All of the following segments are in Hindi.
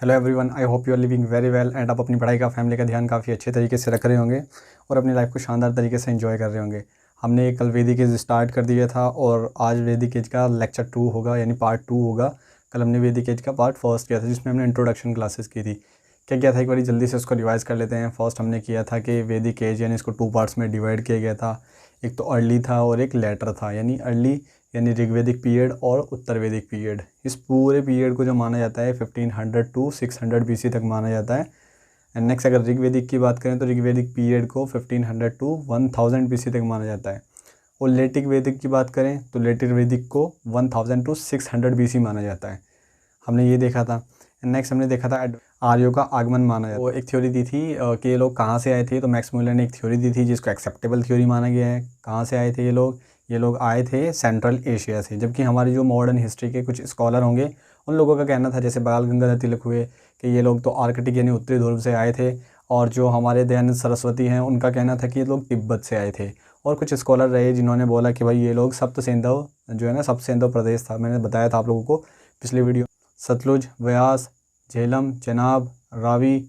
Hello everyone, I hope you are living very well and आप अपनी पढ़ाई का, फैमिली का ध्यान काफ़ी अच्छे तरीके से रख रहे होंगे और अपनी लाइफ को शानदार तरीके से एंजॉय कर रहे होंगे। हमने कल वैदिक एज स्टार्ट कर दिया था और आज वैदिक एज का लेक्चर 2 होगा, यानी पार्ट 2 होगा। कल हमने वैदिक एज का पार्ट फर्स्ट किया था जिसमें हमने इंट्रोडक्शन क्लासेस की थी। क्या किया था, एक बार जल्दी से उसको रिवाइज़ कर लेते हैं। फर्स्ट हमने किया था कि वैदिक एज यानी इसको 2 पार्ट्स में डिवाइड किया गया था। एक तो अर्ली था और एक लेटर था, यानी अर्ली यानी ऋग्वेदिक पीरियड और उत्तर वैदिक पीरियड। इस पूरे पीरियड को जो माना जाता है 1500 टू 600 BC तक माना जाता है। एंड नेक्स्ट अगर ऋग्वेदिक की बात करें तो ऋग्वेदिक पीरियड को 1500 टू 1000 BC तक माना जाता है। और लेटिक वैदिक की बात करें तो लेटिक वैदिक को 1000 टू 600 BC माना जाता है। हमने ये देखा था। नेक्स्ट हमने देखा था आर्यों का आगमन माना जाता है। वो एक थ्योरी दी थी कि ये लोग कहाँ से आए थे, तो मैक्स मुलर ने एक थ्योरी दी थी जिसको एक्सेप्टेबल थ्योरी माना गया है। कहाँ से आए थे ये लोग आए थे सेंट्रल एशिया से। जबकि हमारी जो मॉडर्न हिस्ट्री के कुछ स्कॉलर होंगे उन लोगों का कहना था, जैसे बाल गंगाधर तिलक हुए, कि ये लोग तो आर्कटिक यानी उत्तरी ध्रुव से आए थे। और जो हमारे दयानंद सरस्वती हैं उनका कहना था कि ये लोग तिब्बत से आए थे। और कुछ स्कॉलर रहे जिन्होंने बोला कि भाई ये लोग सप्त सिंधु जो है ना, सप्त सिंधु प्रदेश था, मैंने बताया था आप लोगों को पिछले वीडियो। सतलुज, व्यास, झेलम, चेनाब, रावी,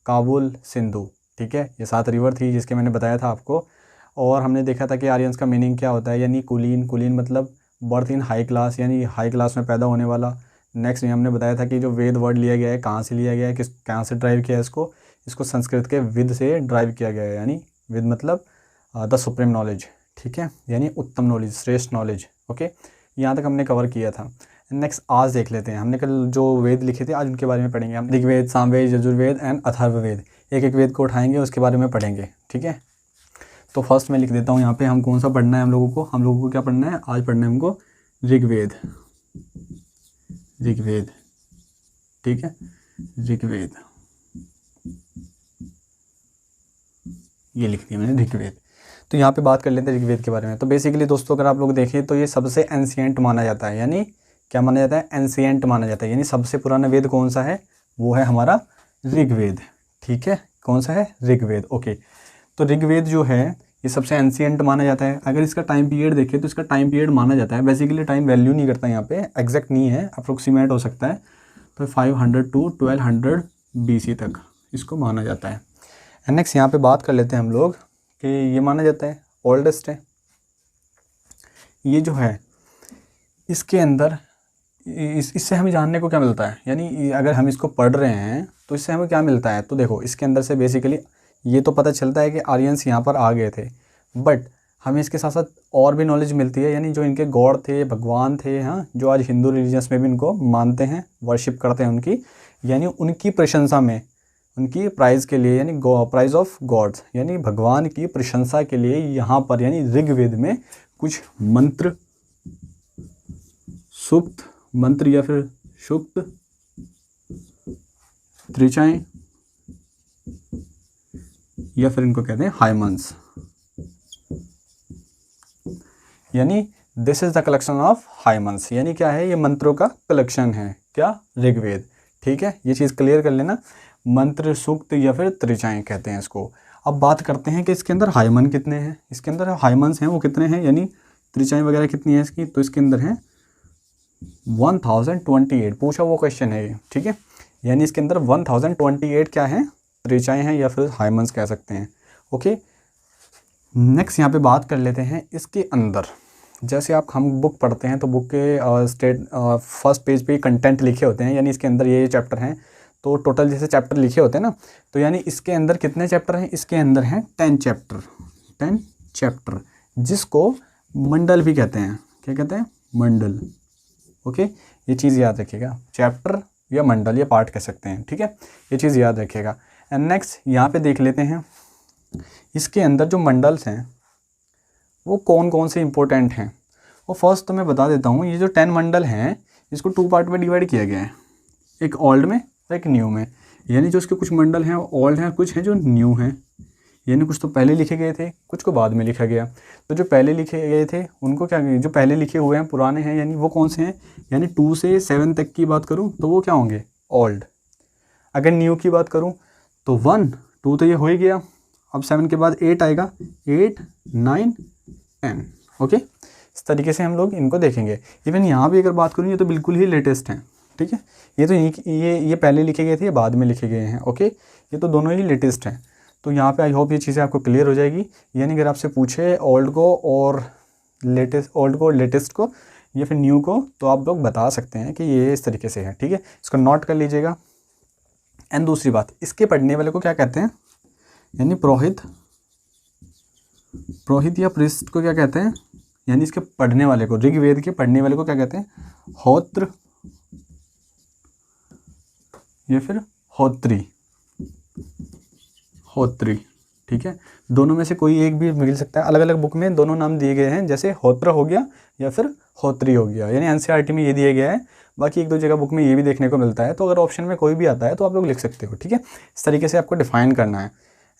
काबुल, सिंधु, ठीक है, ये 7 रिवर थी जिसके मैंने बताया था आपको। और हमने देखा था कि आर्यंस का मीनिंग क्या होता है, यानी कुलीन मतलब बर्थ इन हाई क्लास, यानी हाई क्लास में पैदा होने वाला। नेक्स्ट हमने बताया था कि जो वेद वर्ड लिया गया है कहाँ से लिया गया है, कहाँ से ड्राइव किया है इसको संस्कृत के विद से ड्राइव किया गया है। यानी विद मतलब द सुप्रीम नॉलेज, ठीक है, यानी उत्तम नॉलेज, श्रेष्ठ नॉलेज। ओके, यहाँ तक हमने कवर किया था। नेक्स्ट आज देख लेते हैं। हमने कल जो वेद लिखे थे आज उनके बारे में पढ़ेंगे हम। ऋग्वेद, सामवेद, यजुर्वेद एंड अथर्ववेद। एक एक वेद को उठाएंगे, उसके बारे में पढ़ेंगे, ठीक है। तो फर्स्ट मैं लिख देता हूँ यहाँ पे हम कौन सा पढ़ना है हम लोगों को क्या पढ़ना है, आज पढ़ना है हमको ऋग्वेद, ठीक है, ऋग्वेद, ये लिख दिया मैंने ऋग्वेद। तो यहाँ पे बात कर लेते हैं ऋग्वेद के बारे में। तो बेसिकली दोस्तों अगर आप लोग देखें तो ये सबसे एंशिएंट माना जाता है, यानी क्या माना जाता है, एंशिएंट माना जाता है। यानी सबसे पुराना वेद कौन सा है, वो है हमारा ऋग्वेद, ठीक है, कौन सा है, ऋग्वेद। ओके, तो ऋग्वेद जो है ये सबसे एंशिएंट माना जाता है। अगर इसका टाइम पीरियड देखें तो इसका टाइम पीरियड माना जाता है, बेसिकली टाइम वैल्यू नहीं करता, यहाँ पे एग्जैक्ट नहीं है, अप्रोक्सीमेट हो सकता है। तो 500 टू 1200 BC तक इसको माना जाता है। नेक्स्ट यहाँ पे बात कर लेते हैं हम लोग कि ये माना जाता है ओल्डेस्ट है। ये जो है इसके अंदर इससे हमें जानने को क्या मिलता है, यानी अगर हम इसको पढ़ रहे हैं तो इससे हमें क्या मिलता है। तो देखो इसके अंदर से बेसिकली ये तो पता चलता है कि आर्यंस यहाँ पर आ गए थे, बट हमें इसके साथ साथ और भी नॉलेज मिलती है, यानी जो इनके गॉड थे, भगवान थे, हाँ, जो आज हिंदू रिलीजियस में भी इनको मानते हैं, वर्शिप करते हैं उनकी, यानी उनकी प्रशंसा में, उनकी प्राइज़ के लिए, यानी प्राइज ऑफ गॉड्स, यानी भगवान की प्रशंसा के लिए यहाँ पर यानी ऋग्वेद में कुछ मंत्र, सूक्त मंत्र या फिर सूक्त, त्रिचाएँ या फिर इनको कहते हैं हाइमन्स, यानी this is the collection of हाइमन्स, यानी क्या है, ये मंत्रों का कलेक्शन है, क्या, ऋग्वेद, ठीक है। ये चीज़ क्लियर कर लेना, मंत्र, सूक्त या फिर त्रिचाएँ कहते हैं इसको। अब बात करते हैं कि इसके अंदर हाइमन कितने हैं, इसके अंदर हाइमन्स हैं वो कितने हैं, यानी त्रिचाएँ वगैरह कितनी है इसकी, तो इसके अंदर है 1028। पूछा वो क्वेश्चन है ये, ठीक है, यानी इसके अंदर 1028 क्या है, त्रिचाएँ हैं या फिर हाइमन्स कह सकते हैं। ओके, नेक्स्ट यहाँ पे बात कर लेते हैं इसके अंदर। जैसे हम बुक पढ़ते हैं तो बुक के फर्स्ट पेज पे कंटेंट लिखे होते हैं, यानी इसके अंदर ये चैप्टर हैं, तो टोटल जैसे चैप्टर लिखे होते हैं ना, तो यानी इसके अंदर कितने चैप्टर हैं, इसके अंदर हैं 10 चैप्टर, जिसको मंडल भी कहते हैं। क्या कहते हैं, मंडल। ओके, ये चीज़ याद रखिएगा, चैप्टर या मंडल, ये पार्ट कह सकते हैं, ठीक है, ये चीज़ याद रखिएगा। एंड नेक्स्ट यहाँ पे देख लेते हैं इसके अंदर जो मंडल्स हैं वो कौन कौन से इंपॉर्टेंट हैं। वो फर्स्ट तो मैं बता देता हूँ, ये जो 10 मंडल हैं इसको 2 पार्ट में डिवाइड किया गया है, एक ओल्ड में और एक न्यू में। यानी जो इसके कुछ मंडल हैं वो ओल्ड हैं, कुछ हैं जो न्यू हैं, यानी कुछ तो पहले लिखे गए थे, कुछ को बाद में लिखा गया। तो जो पहले लिखे गए थे उनको क्या, जो पहले लिखे हुए हैं पुराने हैं, यानी वो कौन से हैं, यानी 2 से 7 तक की बात करूँ तो वो क्या होंगे, ओल्ड। अगर न्यू की बात करूँ तो 1 2 तो ये हो ही गया, अब 7 के बाद 8 आएगा, 8 9 10। ओके, इस तरीके से हम लोग इनको देखेंगे। इवन यहाँ भी अगर बात करूँ ये तो बिल्कुल ही लेटेस्ट हैं, ठीक है। ये तो ये पहले लिखे गए थे, ये बाद में लिखे गए हैं। ओके, ये तो दोनों ही लेटेस्ट हैं। तो यहाँ पे आई होप ये चीज़ें आपको क्लियर हो जाएगी। यानी अगर आपसे पूछे ओल्ड को और लेटेस्ट को या फिर न्यू को, तो आप लोग बता सकते हैं कि ये इस तरीके से है। ठीक है, इसको नोट कर लीजिएगा। एंड दूसरी बात, इसके पढ़ने वाले को क्या कहते हैं, यानी पुरोहित या प्रीस्ट को क्या कहते हैं, यानी इसके पढ़ने वाले को, ऋग्वेद के पढ़ने वाले को क्या कहते हैं, होत्र या फिर होत्री। ठीक है, दोनों में से कोई एक भी मिल सकता है। अलग अलग बुक में दोनों नाम दिए गए हैं, जैसे होत्र हो गया या फिर होत्री हो गया, यानी एनसीईआरटी में ये दिया गया है। बाकी एक दो जगह बुक में ये भी देखने को मिलता है। तो अगर ऑप्शन में कोई भी आता है तो आप लोग लिख सकते हो। ठीक है, इस तरीके से आपको डिफाइन करना है।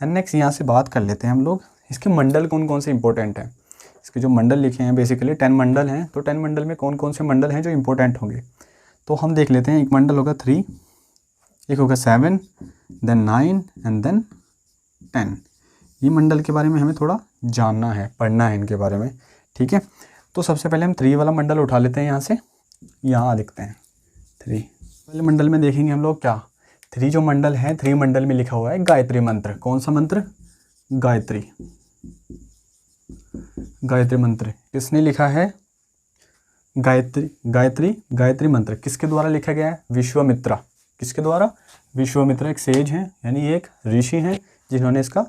एंड नेक्स्ट यहाँ से बात कर लेते हैं हम लोग, इसके मंडल कौन कौन से इंपॉर्टेंट हैं। इसके जो मंडल लिखे हैं बेसिकली 10 मंडल हैं। तो 10 मंडल में कौन कौन से मंडल हैं जो इंपॉर्टेंट होंगे, तो हम देख लेते हैं। एक मंडल होगा 3, एक होगा 7, देन 9 एंड देन 10। ये मंडल के बारे में हमें थोड़ा जानना है, पढ़ना है इनके बारे में। ठीक है, तो सबसे पहले हम 3 वाला मंडल उठा लेते हैं। यहाँ से यहाँ लिखते हैं 3 पहले मंडल में देखेंगे हम लोग क्या 3 जो मंडल है, 3 मंडल में लिखा हुआ है गायत्री मंत्र। कौन सा मंत्र, गायत्री मंत्र। किसने लिखा है, गायत्री मंत्र किसके द्वारा लिखा गया है, विश्वामित्रा। किसके द्वारा, विश्वामित्रा एक सेज हैं, यानी एक ऋषि हैं जिन्होंने इसका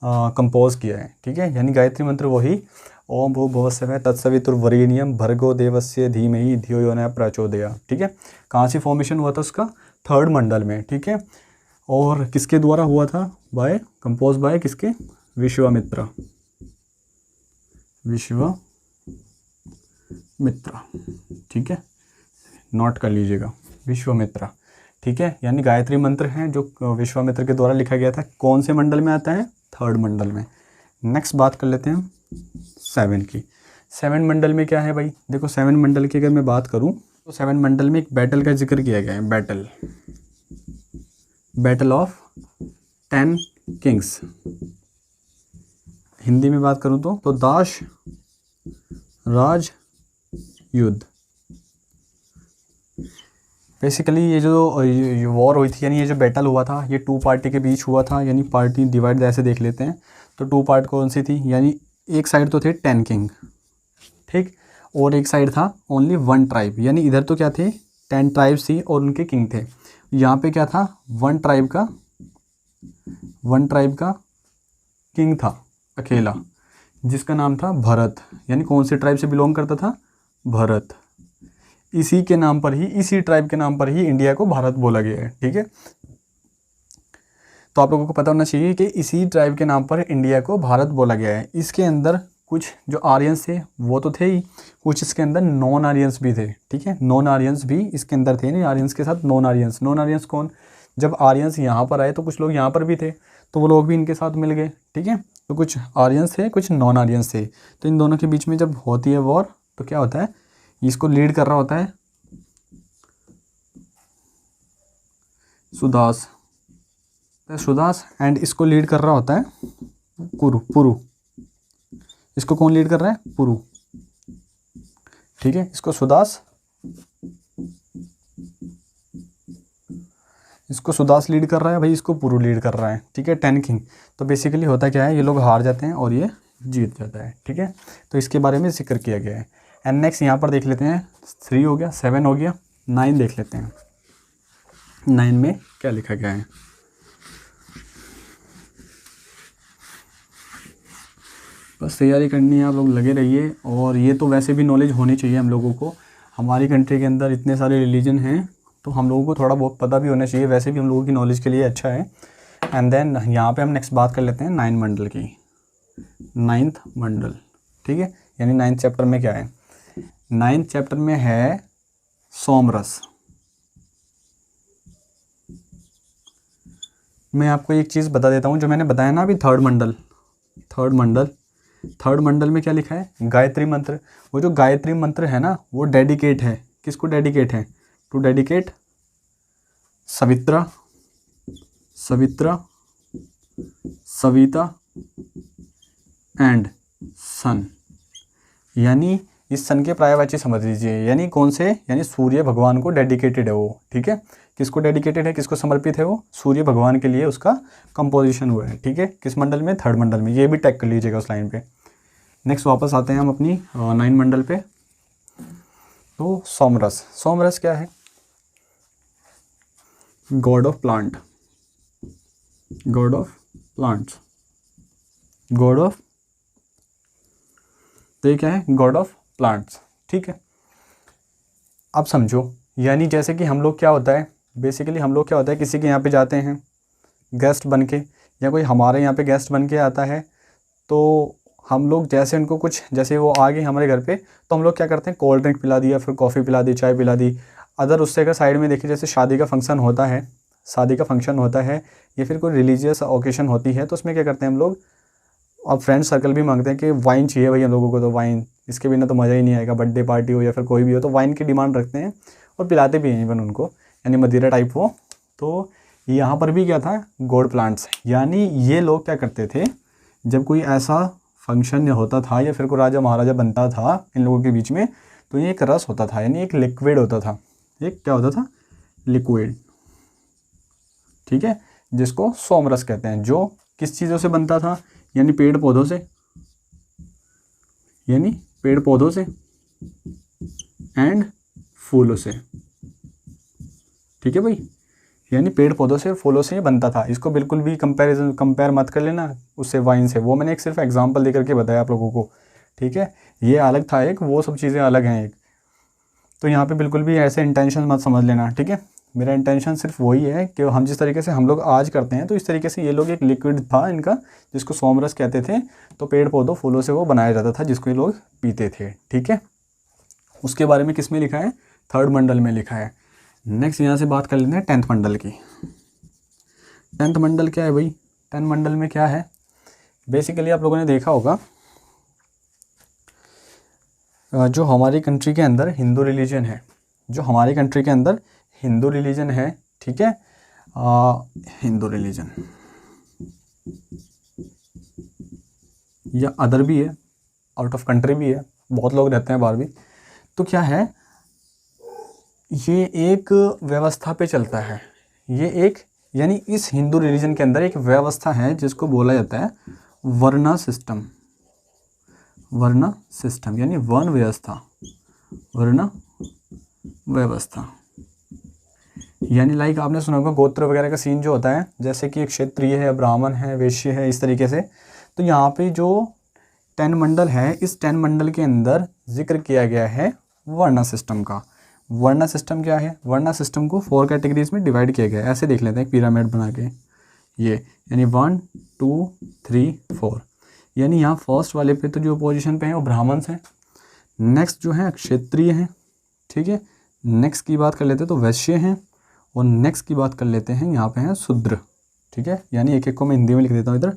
कंपोज किया है। ठीक है, यानी गायत्री मंत्र वही ओम भूर्भुवः स्वः तत्सवितुर्वरेण्यं भर्गो देवस्य धीमहि धियो यो न प्रचोदयात्। ठीक है, कहाँ से फॉर्मेशन हुआ था उसका, 3rd मंडल में। ठीक है, और किसके द्वारा हुआ था, कंपोज बाय किसके, विश्वामित्रा। ठीक है, नोट कर लीजिएगा, विश्वामित्रा। ठीक है, यानी गायत्री मंत्र है जो विश्वामित्र के द्वारा लिखा गया था। कौन से मंडल में आता है, 3rd मंडल में। नेक्स्ट बात कर लेते हैं 7 की। 7 मंडल में क्या है भाई, देखो 7 मंडल की अगर मैं बात करूं तो 7 मंडल में एक बैटल का जिक्र किया गया है। Battle of 10 Kings. हिंदी में बात करूं तो दाश राज युद्ध। बेसिकली ये जो वॉर हुई थी, यानी ये जो बैटल हुआ था, ये 2 पार्टी के बीच हुआ था। यानी पार्टी डिवाइड ऐसे देख लेते हैं तो 2 पार्ट कौन सी थी, यानी एक साइड तो थे 10 किंग, ठीक, और एक साइड था ओनली 1 ट्राइब। यानी इधर तो क्या थे, 10 ट्राइब्स थी और उनके किंग थे। यहाँ पे क्या था, 1 ट्राइब का किंग था अकेला, जिसका नाम था भरत। यानी कौन से ट्राइब से बिलोंग करता था, भरत। इसी के नाम पर ही, इसी ट्राइब के नाम पर ही इंडिया को भारत बोला गया है। ठीक है, तो आप लोगों को पता होना चाहिए कि इसी ट्राइब के नाम पर इंडिया को भारत बोला गया है। इसके अंदर कुछ जो आर्यंस थे वो तो थे ही, कुछ इसके अंदर नॉन आर्यंस भी थे। ठीक है, नॉन आर्यंस भी इसके अंदर थे, नहीं आर्यंस के साथ नॉन आर्यंस कौन, जब आर्यंस यहाँ पर आए तो कुछ लोग यहाँ पर भी थे, तो वो लोग भी इनके साथ मिल गए। ठीक है, तो कुछ आर्यंस थे, कुछ नॉन आर्यंस थे। तो इन दोनों के बीच में जब होती है वॉर, तो क्या होता है, इसको लीड कर रहा होता है सुदास एंड इसको लीड कर रहा होता है पुरु। इसको कौन लीड कर रहा है, पुरु। ठीक है, इसको सुदास लीड कर रहा है भाई, इसको पुरु लीड कर रहा है। ठीक है, 10 किंग। तो बेसिकली होता क्या है, ये लोग हार जाते हैं और ये जीत जाता है। ठीक है, तो इसके बारे में जिक्र किया गया है। एंड नेक्स्ट यहाँ पर देख लेते हैं, 3 हो गया, 7 हो गया, 9 देख लेते हैं। 9 में क्या लिखा गया है, बस तैयारी करनी है, आप लोग लगे रहिए। और ये तो वैसे भी नॉलेज होनी चाहिए हम लोगों को। हमारी कंट्री के अंदर इतने सारे रिलीजन हैं, तो हम लोगों को थोड़ा बहुत पता भी होना चाहिए, वैसे भी हम लोगों की नॉलेज के लिए अच्छा है। एंड देन यहाँ पे हम नेक्स्ट बात कर लेते हैं 9 मंडल की। 9th मंडल, ठीक है, यानी 9th चैप्टर में क्या है, 9th चैप्टर में है सोमरस। मैं आपको एक चीज़ बता देता हूँ, जो मैंने बताया ना अभी, 3rd मंडल में क्या लिखा है, गायत्री मंत्र। वो जो गायत्री मंत्र है ना, वो डेडिकेट है, किसको डेडिकेट है, to dedicate Savita, Savita and son. यानी इस सन के पर्यायवाची समझ लीजिए, यानी कौन से, यानी सूर्य भगवान को डेडिकेटेड है वो, ठीक है। किसको डेडिकेटेड है, किसको समर्पित है वो, सूर्य भगवान के लिए उसका कंपोजिशन हुआ है, ठीक है। किस मंडल में, थर्ड मंडल में, ये भी टैग कर लीजिएगा उस लाइन पे। नेक्स्ट वापस आते हैं हम अपनी 9 मंडल पे। तो सोमरस, सोमरस क्या है, God of plant, God of plants, God of, तो ये क्या है, गॉड ऑफ प्लांट्स, ठीक है। अब समझो, यानी जैसे कि हम लोग क्या होता है, बेसिकली हम लोग क्या होता है, किसी के यहाँ पे जाते हैं गेस्ट बन के, या कोई हमारे यहाँ पे गेस्ट बन के आता है, तो हम लोग जैसे उनको कुछ, जैसे वो आ गए हमारे घर पे, तो हम लोग क्या करते हैं, कोल्ड ड्रिंक पिला दिया, फिर कॉफ़ी पिला दी, चाय पिला दी। अदर उससे अगर साइड में देखिए, जैसे शादी का फंक्शन होता है, शादी का फंक्शन होता है, या फिर कोई रिलीजियस ओकेशन होती है, तो उसमें क्या करते हैं हम लोग, अब फ्रेंड सर्कल भी मांगते हैं कि वाइन चाहिए भाई हम लोगों को, तो वाइन, इसके बिना तो मज़ा ही नहीं आएगा, बर्थडे पार्टी हो या फिर कोई भी हो, तो वाइन की डिमांड रखते हैं और पिलाते भी हैं इवन उनको, यानी मदिरा टाइप हो। तो यहाँ पर भी क्या था, गॉड प्लांट्स, यानी ये लोग क्या करते थे, जब कोई ऐसा फंक्शन होता था या फिर कोई राजा महाराजा बनता था इन लोगों के बीच में, तो ये एक रस होता था, यानी एक लिक्विड होता था, एक क्या होता था, लिक्विड, ठीक है, जिसको सोमरस कहते हैं, जो किस चीज़ों से बनता था, यानी पेड़ पौधों से, यानी पेड़ पौधों से एंड फूलों से, ठीक है भाई, यानी पेड़ पौधों से, फूलों से ये बनता था। इसको बिल्कुल भी कंपेयर मत कर लेना उससे, वाइन से, वो मैंने एक सिर्फ एग्जांपल देकर के बताया आप लोगों को, ठीक है। ये अलग था एक, वो सब चीज़ें अलग हैं एक, तो यहाँ पे बिल्कुल भी ऐसे इंटेंशन मत समझ लेना, ठीक है। मेरा इंटेंशन सिर्फ वही है कि हम जिस तरीके से हम लोग आज करते हैं, तो इस तरीके से ये लोग, एक लिक्विड था इनका जिसको सोमरस कहते थे, तो पेड़ पौधों फूलों से वो बनाया जाता था, जिसको ये लोग पीते थे, ठीक है। उसके बारे में किस में लिखा है, थर्ड मंडल में लिखा है। नेक्स्ट यहाँ से बात कर लेते हैं 10th मंडल की। 10th मंडल क्या है भाई, 10th मंडल में क्या है, बेसिकली आप लोगों ने देखा होगा, जो हमारी कंट्री के अंदर हिंदू रिलीजन है, जो हमारी कंट्री के अंदर हिंदू रिलीजन है, ठीक है, हिंदू रिलीजन या अदर भी है, आउट ऑफ कंट्री भी है, बहुत लोग रहते हैं बाहर भी, तो क्या है, ये एक व्यवस्था पे चलता है, ये एक, यानी इस हिंदू रिलीजन के अंदर एक व्यवस्था है जिसको बोला जाता है वर्ना सिस्टम, वर्ण सिस्टम, यानी वर्ण व्यवस्था, वर्ण व्यवस्था, यानी लाइक आपने सुना होगा गोत्र वगैरह का सीन जो होता है, जैसे कि एक क्षत्रिय है, ब्राह्मण है, वैश्य है, इस तरीके से। तो यहाँ पे जो 10 मंडल है, इस 10 मंडल के अंदर जिक्र किया गया है वर्णा सिस्टम का। वर्णा सिस्टम क्या है, वर्णा सिस्टम को 4 कैटेगरीज में डिवाइड किया गया है, ऐसे देख लेते हैं एक पिरामिड बना के, ये यानी 1 2 3 4, यानी यहाँ फर्स्ट वाले पे तो जो पोजीशन पे है वो ब्राह्मण्स हैं, नेक्स्ट जो है क्षत्रिय हैं, ठीक है, नेक्स्ट की बात कर लेते हैं तो वैश्य हैं, और नेक्स्ट की बात कर लेते हैं यहाँ पे हैं शूद्र, ठीक है, यानी एक एक को मैं हिंदी में लिख देता हूँ इधर,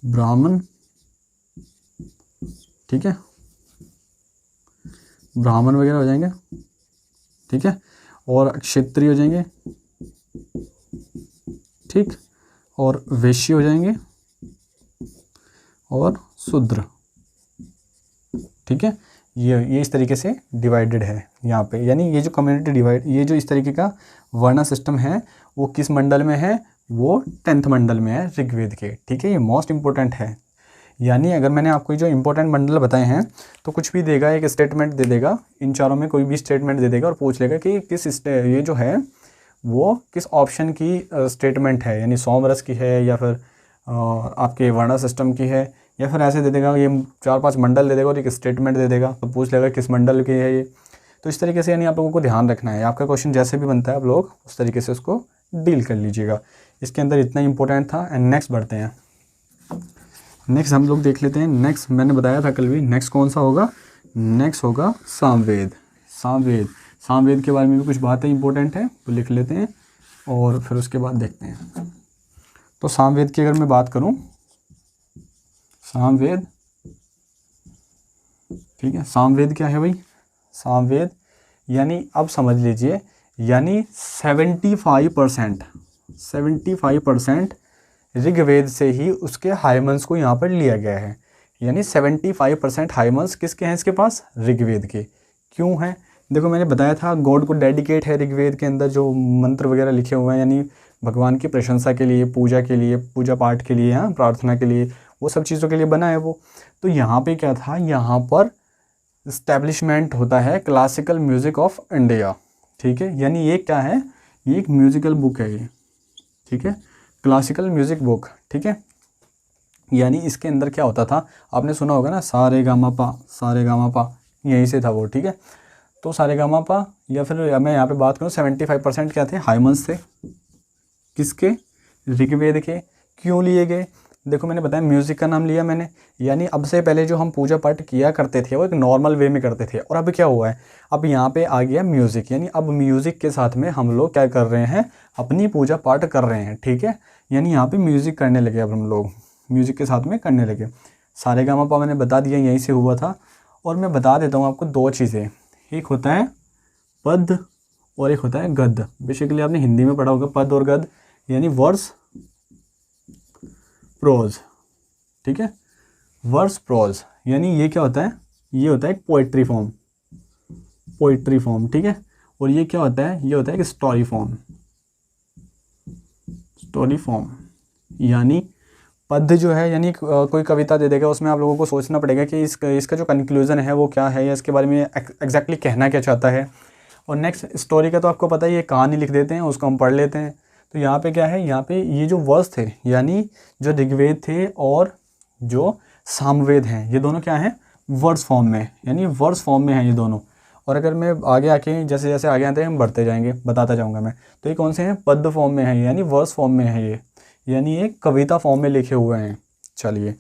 ब्राह्मण, ठीक है, ब्राह्मण वगैरह हो जाएंगे, ठीक है, और क्षत्रिय हो जाएंगे, ठीक, और वैश्य हो जाएंगे, और शूद्र, ठीक है। ये इस तरीके से डिवाइडेड है यहाँ पे, यानी ये जो कम्युनिटी डिवाइड, ये जो इस तरीके का वर्णा सिस्टम है वो किस मंडल में है, वो 10th मंडल में है ऋग्वेद के, ठीक है। ये मोस्ट इंपॉर्टेंट है, यानी अगर मैंने आपको जो इंपॉर्टेंट मंडल बताए हैं तो कुछ भी देगा, एक स्टेटमेंट दे देगा, इन चारों में कोई भी स्टेटमेंट दे देगा और पूछ लेगा कि ये जो है वो किस ऑप्शन की स्टेटमेंट है, यानी सोमरस की है या फिर आपके वर्णा सिस्टम की है, या फिर ऐसे दे देगा, ये 4-5 मंडल दे देगा और एक स्टेटमेंट दे देगा, तो पूछ लेगा किस मंडल की है ये। तो इस तरीके से यानी आप लोगों को ध्यान रखना है, आपका क्वेश्चन जैसे भी बनता है आप लोग उस तरीके से उसको डील कर लीजिएगा। इसके अंदर इतना इंपॉर्टेंट था। एंड नेक्स्ट बढ़ते हैं, नेक्स्ट हम लोग देख लेते हैं। नेक्स्ट मैंने बताया था कल भी, नेक्स्ट कौन सा होगा, नेक्स्ट होगा सामवेद। सामवेद के बारे में भी कुछ बातें इंपॉर्टेंट है तो लिख लेते हैं और फिर उसके बाद देखते हैं। तो सामवेद की अगर मैं बात करूं, सामवेद, ठीक है, सामवेद क्या है भाई, सामवेद यानी अब समझ लीजिए, यानी 75% ऋग्वेद से ही उसके हाइमन्स को यहाँ पर लिया गया है। यानी 75% हाइमन्स किसके हैं इसके पास, ऋग्वेद के। क्यों हैं, देखो मैंने बताया था गॉड को डेडिकेट है ऋग्वेद के अंदर जो मंत्र वगैरह लिखे हुए हैं, यानी भगवान की प्रशंसा के लिए, पूजा पाठ के लिए, हाँ, प्रार्थना के लिए, वो सब चीज़ों के लिए बना है वो। तो यहाँ पे क्या था, यहाँ पर इस्टेब्लिशमेंट होता है क्लासिकल म्यूज़िक ऑफ इंडिया, ठीक है। यानी ये क्या है, ये एक म्यूज़िकल बुक है ये, ठीक है, क्लासिकल म्यूज़िक बुक, ठीक है। यानी इसके अंदर क्या होता था, आपने सुना होगा ना, सारे गामा पा, यहीं से था वो, ठीक है। तो सारे गामा पा, या फिर मैं यहाँ पे बात करूँ 75% क्या थे, हाइमन्स थे, किसके, ऋग्वेद के। क्यों लिए गए, देखो मैंने बताया म्यूज़िक का नाम लिया मैंने, यानी अब से पहले जो हम पूजा पाठ किया करते थे वो एक नॉर्मल वे में करते थे, और अब क्या हुआ है, अब यहाँ पे आ गया म्यूज़िक, यानी अब म्यूज़िक के साथ में हम लोग क्या कर रहे हैं, अपनी पूजा पाठ कर रहे हैं, ठीक है। यानी यहाँ पे म्यूज़िक करने लगे, अब हम लोग म्यूज़िक के साथ में करने लगे। सारे गामा पा मैंने बता दिया यहीं से हुआ था। और मैं बता देता हूँ आपको दो चीज़ें, एक होता है पद और एक होता है गद्य। बेसिकली आपने हिंदी में पढ़ा होगा पद और गद्य, यानी वर्स प्रोज, ठीक है, वर्स प्रोज। यानी ये क्या होता है, ये होता है एक पोइट्री फॉर्म, ठीक है। और ये क्या होता है, ये होता है एक स्टोरी फॉर्म। यानी पद्य जो है, यानी कोई कविता दे देगा, उसमें आप लोगों को सोचना पड़ेगा कि इसका जो कंक्लूजन है वो क्या है, या इसके बारे में एग्जैक्टली कहना क्या चाहता है। और नेक्स्ट स्टोरी का तो आपको पता ही है, कहानी लिख देते हैं, उसको हम पढ़ लेते हैं। तो यहाँ पे क्या है, यहाँ पे ये जो वर्स थे, यानी जो ऋग्वेद थे और जो सामवेद हैं, ये दोनों क्या हैं, वर्स फॉर्म में, यानी वर्स फॉर्म में हैं ये दोनों। और अगर मैं आगे आके जैसे जैसे आगे आते हैं हम बढ़ते जाएंगे, बताता जाऊँगा मैं। तो ये कौन से हैं, पद्य फॉर्म में है, यानी वर्स फॉर्म में है ये, यानी एक कविता फॉर्म में लिखे हुए हैं। चलिए,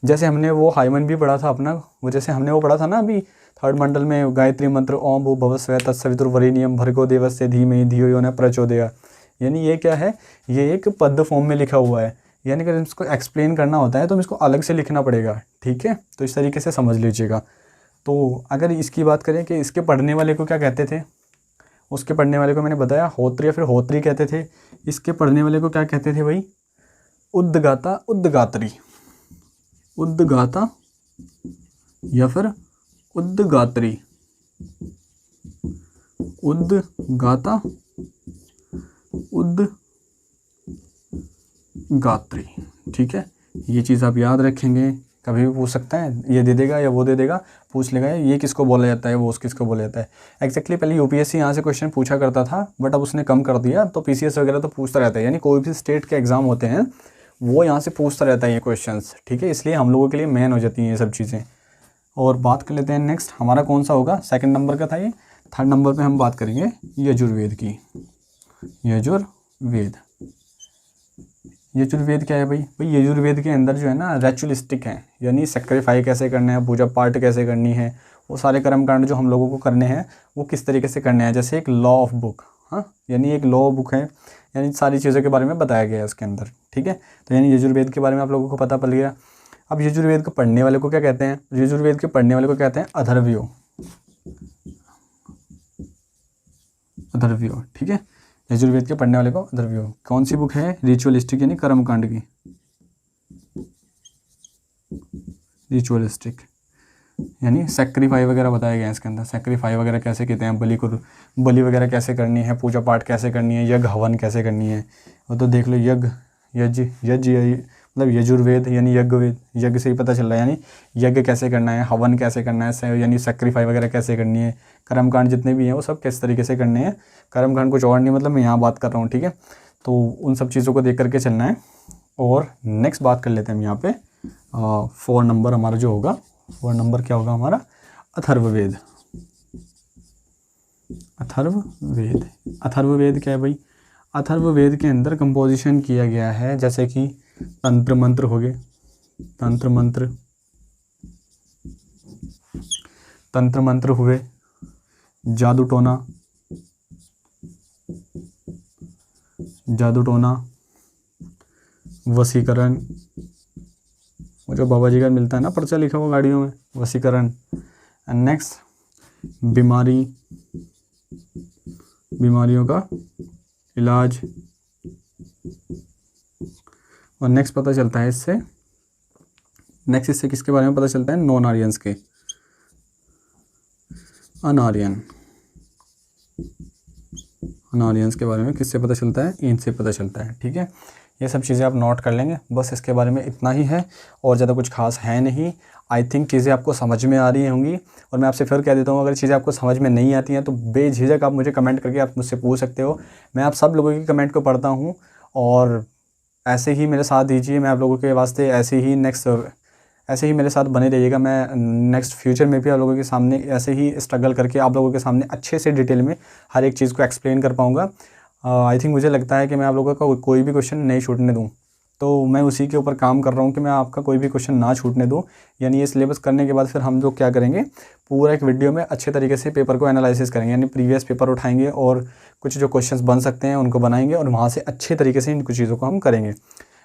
जैसे हमने वो हाइमन भी पढ़ा था अपना, वो जैसे हमने वो पढ़ा था ना अभी थर्ड मंडल में, गायत्री मंत्र ओम भू भव स्व तत्सवितुर्वरेण्यम भर्गो देवस्य धीमहि धियो यो न प्रचोदयात्। यानी ये क्या है, ये एक पद्य फॉर्म में लिखा हुआ है, यानी अगर इसको एक्सप्लेन करना होता है तो इसको अलग से लिखना पड़ेगा, ठीक है। तो इस तरीके से समझ लीजिएगा। तो अगर इसकी बात करें कि इसके पढ़ने वाले को क्या कहते थे, उसके पढ़ने वाले को मैंने बताया होत्री या फिर होत्री कहते थे। इसके पढ़ने वाले को क्या कहते थे भाई, उद्गाता उद्गाता या फिर उद्गात्री, उद्गात्री, ठीक है। ये चीज़ आप याद रखेंगे, कभी भी पूछ सकता है, ये दे देगा या वो दे देगा, पूछ लेगा ये किसको बोला जाता है, वो किसको बोला जाता है। एक्जैक्टली पहले यूपीएससी यहाँ से क्वेश्चन पूछा करता था, बट अब उसने कम कर दिया, तो पीसीएस वगैरह तो पूछता रहता है, यानी कोई भी स्टेट के एग्ज़ाम होते हैं वो यहाँ से पूछता रहता है ये क्वेश्चंस, ठीक है। इसलिए हम लोगों के लिए मेन हो जाती हैं ये सब चीज़ें। और बात कर लेते हैं नेक्स्ट, हमारा कौन सा होगा, सेकंड नंबर का था ये, थर्ड नंबर पे हम बात करेंगे यजुर्वेद की। यजुर्वेद क्या है भाई, यजुर्वेद के अंदर जो है ना रिचुअलिस्टिक है, यानी सेक्रीफाई कैसे करना है, पूजा पाठ कैसे करनी है, वो सारे कर्मकांड जो हम लोगों को करने हैं वो किस तरीके से करने हैं, जैसे एक लॉ ऑफ बुक, हाँ, यानी एक लॉ बुक है, यानी सारी चीज़ों के बारे में बताया गया है उसके अंदर, ठीक है। तो यानी यजुर्वेद के बारे में आप लोगों को पता पड़ गया। अब यजुर्वेद को पढ़ने वाले को क्या कहते हैं, यजुर्वेद के पढ़ने वाले को कहते हैं अथर्वयो, ठीक है। यजुर्वेद के पढ़ने वाले को अथर्वयो। कौन सी बुक है, रिचुअलिस्टिक, यानी कर्मकांड की, रिचुअलिस्टिक, यानी सेक्रीफाई वगैरह बताया गया है इसके अंदर, सेक्रीफाई वगैरह कैसे कहते हैं, बलि वगैरह कैसे करनी है, पूजा पाठ कैसे करनी है, यज्ञ हवन कैसे करनी है। वो तो देख लो, यज्ञ मतलब यजुर्वेद यानी यज्ञवेद, यज्ञ से ही पता चल रहा है, यानी यज्ञ कैसे करना है, हवन कैसे करना है, यानी सेक्रीफाई वगैरह कैसे करनी है, कर्मकांड जितने भी हैं वो सब किस तरीके से करने हैं। कर्मकांड कुछ और नहीं, मतलब मैं यहाँ बात कर रहा हूँ, ठीक है। तो उन सब चीज़ों को देख करके चलना है। और नेक्स्ट बात कर लेते हैं हम यहाँ पे 4 नंबर हमारा जो होगा, 4 नंबर क्या होगा हमारा, अथर्ववेद। अथर्ववेद क्या है भाई, अथर्ववेद के अंदर कंपोजिशन किया गया है, जैसे कि तंत्र मंत्र हो गए, तंत्र मंत्र हुए, जादू टोना, वसीकरण, वो जो बाबा जी का मिलता है ना पर्चा लिखा हुआ गाड़ियों में, वसीकरण। एंड नेक्स्ट बीमारियों का इलाज। और नेक्स्ट पता चलता है इससे नेक्स्ट इससे किसके बारे में पता चलता है, नॉन आर्यंस के, अनआर्यन, अनआर्यंस के बारे में किससे पता चलता है, इनसे पता चलता है। ठीक है, ये सब चीज़ें आप नोट कर लेंगे, बस इसके बारे में इतना ही है और ज़्यादा कुछ खास है नहीं। आई थिंक चीज़ें आपको समझ में आ रही होंगी और मैं आपसे फिर कह देता हूँ, अगर चीज़ें आपको समझ में नहीं आती हैं तो बेझिझक आप मुझे कमेंट करके आप मुझसे पूछ सकते हो। मैं आप सब लोगों की कमेंट को पढ़ता हूँ और ऐसे ही मेरे साथ दीजिए, मैं आप लोगों के वास्ते ऐसे ही मेरे साथ बने रहिएगा। मैं नेक्स्ट फ्यूचर में भी आप लोगों के सामने ऐसे ही स्ट्रगल करके आप लोगों के सामने अच्छे से डिटेल में हर एक चीज़ को एक्सप्लेन कर पाऊँगा। आई थिंक मुझे लगता है कि मैं आप लोगों का कोई भी क्वेश्चन नहीं छूटने दूँ, तो मैं उसी के ऊपर काम कर रहा हूँ कि मैं आपका कोई भी क्वेश्चन ना छूटने दूँ। यानी ये सिलेबस करने के बाद फिर हम लोग क्या करेंगे, पूरा एक वीडियो में अच्छे तरीके से पेपर को एनालिसिस करेंगे, यानी प्रीवियस पेपर उठाएंगे और कुछ जो क्वेश्चंस बन सकते हैं उनको बनाएंगे और वहाँ से अच्छे तरीके से इन कुछ चीज़ों को हम करेंगे।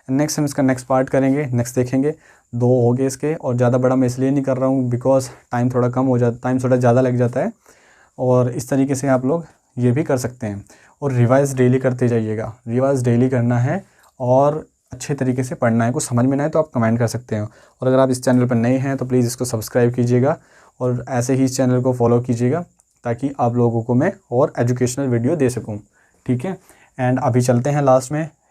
नेक्स्ट हम इसका नेक्स्ट पार्ट करेंगे, नेक्स्ट देखेंगे। 2 हो गए इसके, और ज़्यादा बड़ा मैं इसलिए नहीं कर रहा हूँ बिकॉज टाइम थोड़ा कम हो जाता, टाइम थोड़ा ज़्यादा लग जाता है। और इस तरीके से आप लोग ये भी कर सकते हैं। और रिवाइज़ डेली करते जाइएगा, रिवाइज़ डेली करना है और अच्छे तरीके से पढ़ना है। कुछ समझ में ना आए तो आप कमेंट कर सकते हो। और अगर आप इस चैनल पर नए हैं तो प्लीज़ इसको सब्सक्राइब कीजिएगा और ऐसे ही इस चैनल को फॉलो कीजिएगा ताकि आप लोगों को मैं और एजुकेशनल वीडियो दे सकूँ। ठीक है, एंड अभी चलते हैं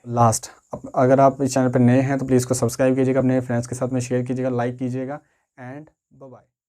लास्ट। अगर आप इस चैनल पर नए हैं तो प्लीज़ इसको सब्सक्राइब कीजिएगा, अपने फ्रेंड्स के साथ में शेयर कीजिएगा, लाइक कीजिएगा एंड बाय बाय।